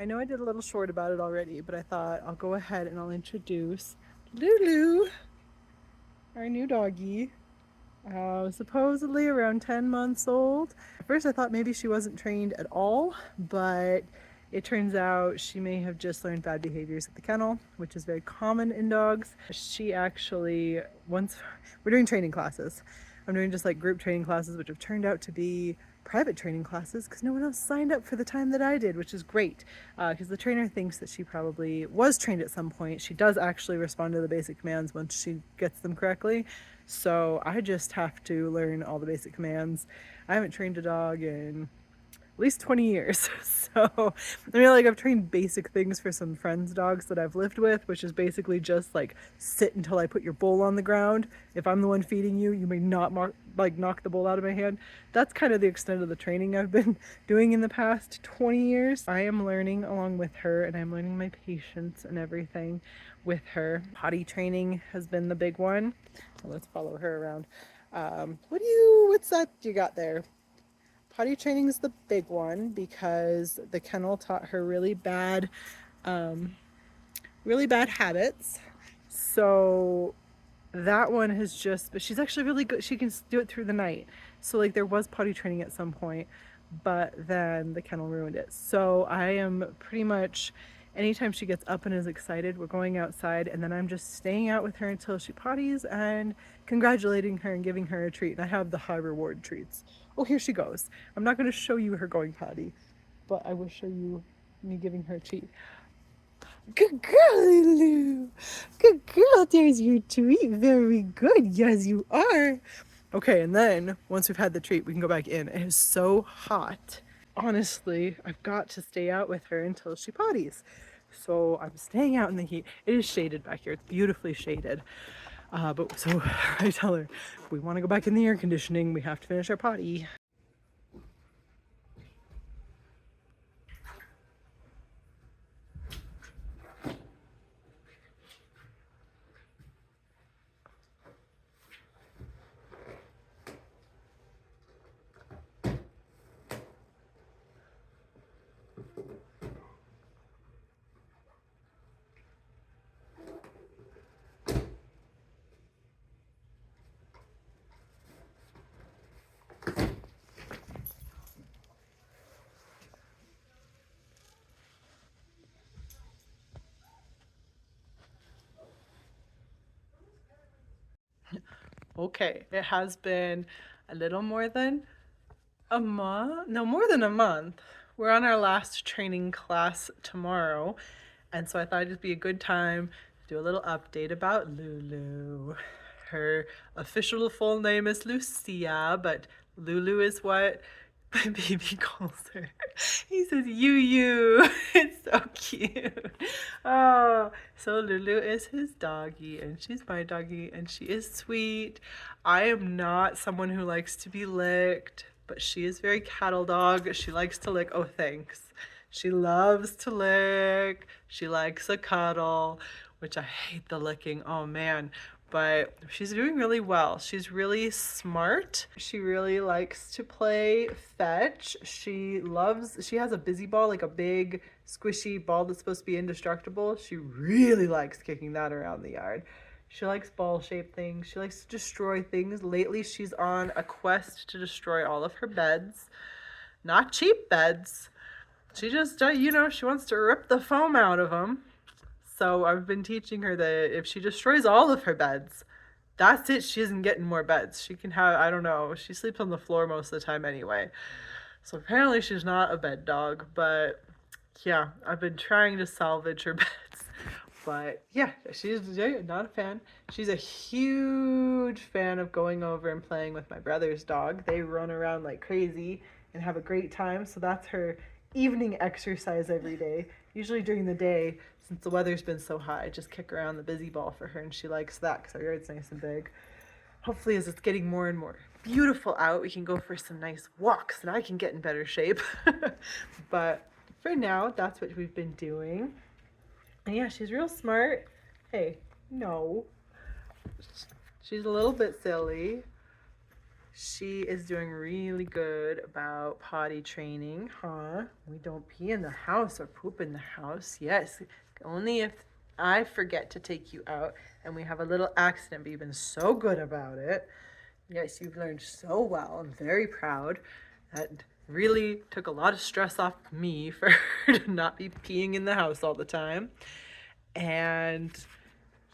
I know I did a little short about it already, but I thought I'll go ahead and I'll introduce Lulu, our new doggie. Supposedly around 10 months old. At first I thought maybe she wasn't trained at all, but it turns out she may have just learned bad behaviors at the kennel, which is very common in dogs. She actually, once we're doing training classes, I'm doing just like group training classes, which have turned out to be private training classes because no one else signed up for the time that I did, which is great because the trainer thinks that she probably was trained at some point. She does actually respond to the basic commands once she gets them correctly. So I just have to learn all the basic commands. I haven't trained a dog in at least 20 years. So, I mean, like, I've trained basic things for some friends' dogs that I've lived with, which is basically just like sit until I put your bowl on the ground. If I'm the one feeding you, you may not knock the bowl out of my hand. That's kind of the extent of the training I've been doing in the past 20 years. I am learning along with her, and I'm learning my patience and everything with her. Potty training has been the big one. Let's follow her around. What's that you got there? Potty training is the big one because the kennel taught her really bad habits. So that one has just, but she's actually really good. She can do it through the night. So like there was potty training at some point, but then the kennel ruined it. So I am pretty much, anytime she gets up and is excited, we're going outside, and then I'm just staying out with her until she potties and congratulating her and giving her a treat. And I have the high reward treats. Oh, here she goes. I'm not going to show you her going potty, but I will show you me giving her a treat. Good girl, Lulu. Good girl. There's your treat. Very good. Yes, you are. Okay, and then once we've had the treat, we can go back in. It is so hot. Honestly, I've got to stay out with her until she potties. So I'm staying out in the heat. It is shaded back here. It's beautifully shaded. But so I tell her, if we want to go back in the air conditioning, we have to finish our potty. Okay, it has been a little more than a month. No, more than a month. We're on our last training class tomorrow. And so I thought it'd be a good time to do a little update about Lulu. Her official full name is Lucia, but Lulu is what my baby calls her. He says you. It's so cute. Oh, so Lulu is his doggy, and she's my doggy, and she is sweet. I am not someone who likes to be licked, but she is very cattle dog. She likes to lick. Oh, thanks. She loves to lick. She likes a cuddle, which I hate the licking. Oh man. But she's doing really well. She's really smart. She really likes to play fetch. She has a busy ball, like a big squishy ball that's supposed to be indestructible. She really likes kicking that around the yard. She likes ball-shaped things. She likes to destroy things. Lately, she's on a quest to destroy all of her beds. Not cheap beds. She just, she wants to rip the foam out of them. So I've been teaching her that if she destroys all of her beds, that's it. She isn't getting more beds. She can have, I don't know, she sleeps on the floor most of the time anyway. So apparently she's not a bed dog, but yeah, I've been trying to salvage her beds. But yeah, she's not a fan. She's a huge fan of going over and playing with my brother's dog. They run around like crazy and have a great time. So that's her evening exercise every day. Usually during the day, since the weather's been so hot, I just kick around the busy ball for her, and she likes that because our yard's nice and big. Hopefully, as it's getting more and more beautiful out, we can go for some nice walks and I can get in better shape. But for now, that's what we've been doing. And yeah, she's real smart. Hey, no. She's a little bit silly. She is doing really good about potty training, huh? We don't pee in the house or poop in the house. Yes, only if I forget to take you out and we have a little accident, but you've been so good about it. Yes, you've learned so well. I'm very proud. That really took a lot of stress off me for her to not be peeing in the house all the time. And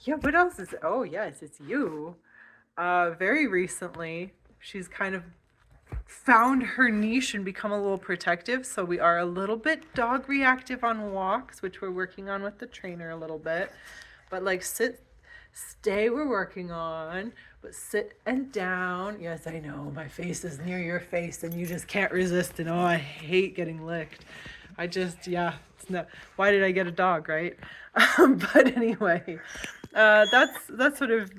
yeah, what else is? Oh, yes, it's you. Very recently, she's kind of found her niche and become a little protective. So we are a little bit dog reactive on walks, which we're working on with the trainer a little bit. But like stay, we're working on. But sit and down. Yes, I know my face is near your face, and you just can't resist. And oh, I hate getting licked. Yeah, it's not. Why did I get a dog, right? But anyway, that's sort of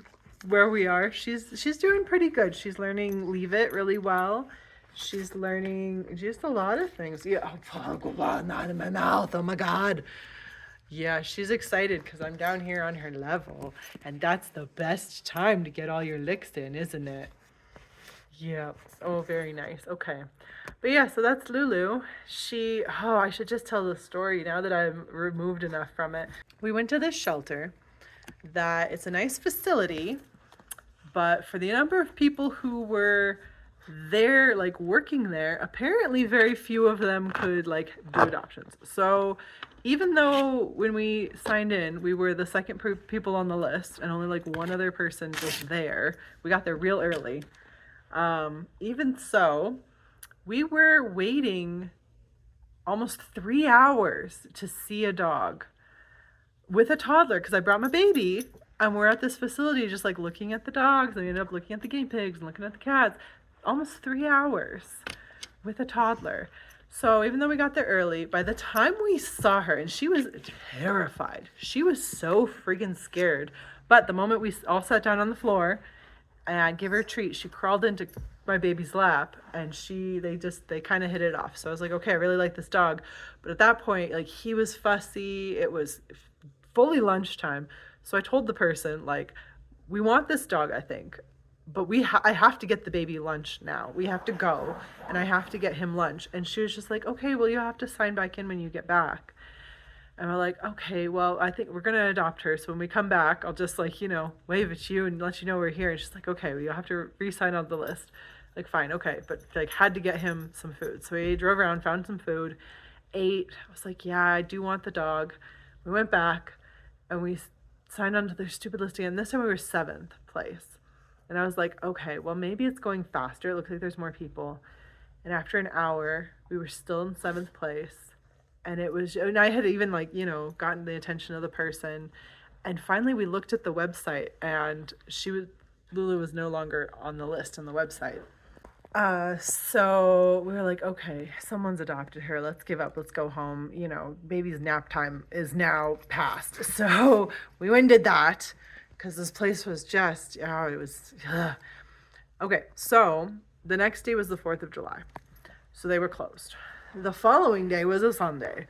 where we are. She's doing pretty good. She's learning Leave It really well. She's learning just a lot of things. Yeah, oh, not in my mouth. Oh my God. Yeah, she's excited because I'm down here on her level, and that's the best time to get all your licks in, isn't it? Yeah. Oh, very nice. Okay. But yeah, so that's Lulu. I should just tell the story now that I'm removed enough from it. We went to this shelter that it's a nice facility, but for the number of people who were there, like working there, apparently very few of them could like do adoptions. So even though when we signed in, we were the second people on the list and only like one other person was there, we got there real early. Even so, we were waiting almost 3 hours to see a dog with a toddler because I brought my baby and we're at this facility just like looking at the dogs, and we ended up looking at the guinea pigs and looking at the cats. Almost 3 hours with a toddler. So even though we got there early, by the time we saw her, and she was terrified, she was so friggin' scared. But the moment we all sat down on the floor and I gave her a treat, she crawled into my baby's lap, and they kind of hit it off. So I was like, okay, I really like this dog. But at that point, like, he was fussy. It was fully lunchtime. So I told the person, like, we want this dog, I think, but I have to get the baby lunch now. We have to go, and I have to get him lunch. And she was just like, okay, well, you have to sign back in when you get back. And we're like, okay, well, I think we're going to adopt her. So when we come back, I'll just like, wave at you and let you know we're here. And she's like, okay, well, you'll have to re-sign on the list. Like, fine, okay. But like, had to get him some food. So we drove around, found some food, ate. I was like, yeah, I do want the dog. We went back and we signed onto their stupid list again. This time we were 7th place. And I was like, okay, well, maybe it's going faster. It looks like there's more people. And after an hour, we were still in 7th place. And I had even gotten the attention of the person. And finally we looked at the website, and Lulu was no longer on the list on the website. So we were like, okay, someone's adopted her. Let's give up. Let's go home. Baby's nap time is now past. So we went and did that because this place was just, it was, ugh. Okay, so the next day was the 4th of July. So they were closed. The following day was a Sunday,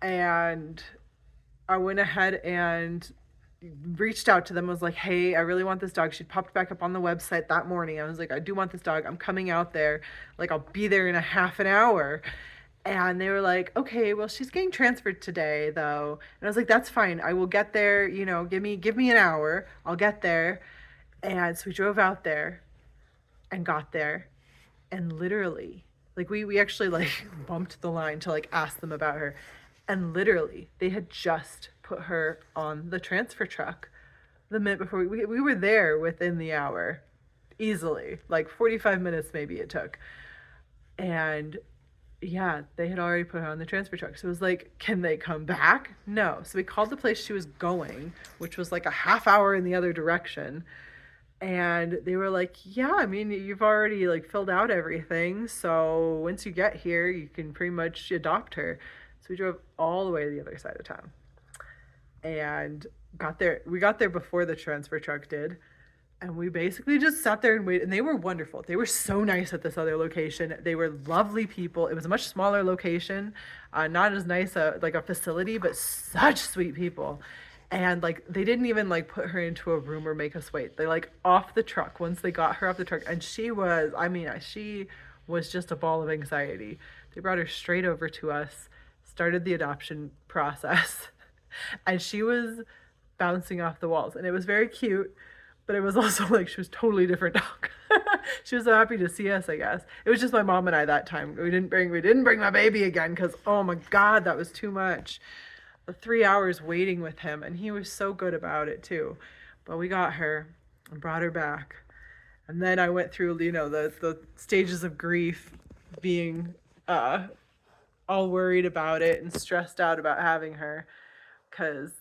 and I went ahead and reached out to them. I was like, hey, I really want this dog. She'd popped back up on the website that morning. I was like, I do want this dog. I'm coming out there. Like, I'll be there in a half an hour. And they were like, okay, well, she's getting transferred today, though. And I was like, that's fine. I will get there. Give me an hour. I'll get there. And so we drove out there and got there. And literally, like, we actually, like, bumped the line to, like, ask them about her. And literally, they had just put her on the transfer truck the minute before we were there within the hour, easily, like 45 minutes maybe it took. And yeah, they had already put her on the transfer truck. So it was like, can they come back? No. So we called the place she was going, which was like a half hour in the other direction. And they were like, yeah, I mean, you've already like filled out everything. So once you get here, you can pretty much adopt her. So we drove all the way to the other side of town and got there. We got there before the transfer truck did. And we basically just sat there and waited. And they were wonderful. They were so nice at this other location. They were lovely people. It was a much smaller location, not as nice like a facility, but such sweet people. And like they didn't even like put her into a room or make us wait. They like off the truck once they got her off the truck, and she was, I mean, she was just a ball of anxiety. They brought her straight over to us, started the adoption process, and she was bouncing off the walls, and it was very cute, but it was also like she was totally different dog. She was so happy to see us, I guess. It was just my mom and I that time. We didn't bring my baby again because oh my god, that was too much. The 3 hours waiting with him, and he was so good about it too. But we got her and brought her back. And then I went through, the stages of grief, being all worried about it and stressed out about having her, because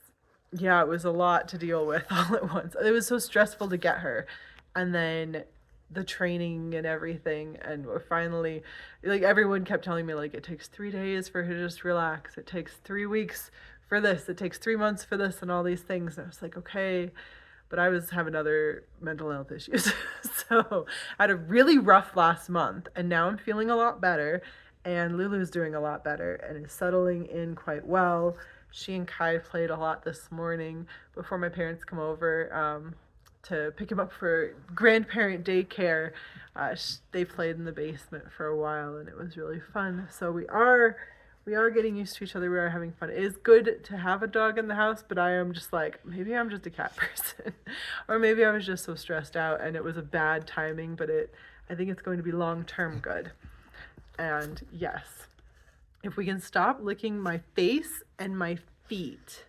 yeah, it was a lot to deal with all at once. It was so stressful to get her, and then the training and everything, and we're finally, like, everyone kept telling me like it takes 3 days for her to just relax, it takes 3 weeks for this, it takes 3 months for this, and all these things. And I was like, okay, but I was having other mental health issues. So I had a really rough last month, and now I'm feeling a lot better, and Lulu's doing a lot better and is settling in quite well. She and Kai played a lot this morning before my parents come over to pick him up for grandparent daycare. They played in the basement for a while, and it was really fun. So we are getting used to each other. We are having fun. It is good to have a dog in the house, but I am just like, maybe I'm just a cat person. Or maybe I was just so stressed out and it was a bad timing, but I think it's going to be long-term good. And yes, if we can stop licking my face and my feet,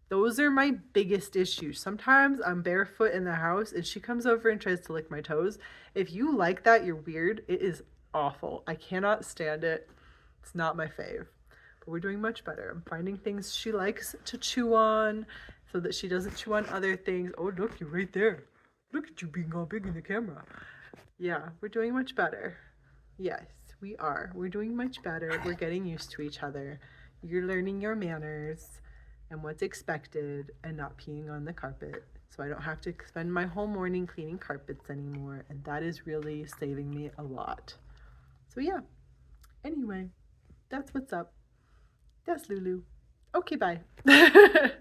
those are my biggest issues. Sometimes I'm barefoot in the house and she comes over and tries to lick my toes. If you like that, you're weird. It is awful. I cannot stand it. It's not my fave. But we're doing much better. I'm finding things she likes to chew on so that she doesn't chew on other things. Oh, look, you're right there. Look at you being all big in the camera. Yeah, we're doing much better. Yes, we are. We're doing much better. We're getting used to each other. You're learning your manners and what's expected and not peeing on the carpet. So I don't have to spend my whole morning cleaning carpets anymore. And that is really saving me a lot. So yeah, anyway, that's what's up. That's Lulu. Okay, bye. Hey,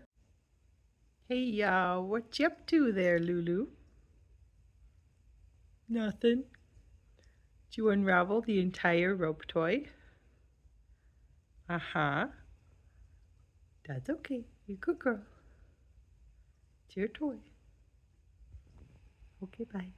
y'all, what you up to there, Lulu? Nothing. Did you unravel the entire rope toy? Uh-huh. That's okay. You're a good girl. It's your toy. Okay, bye.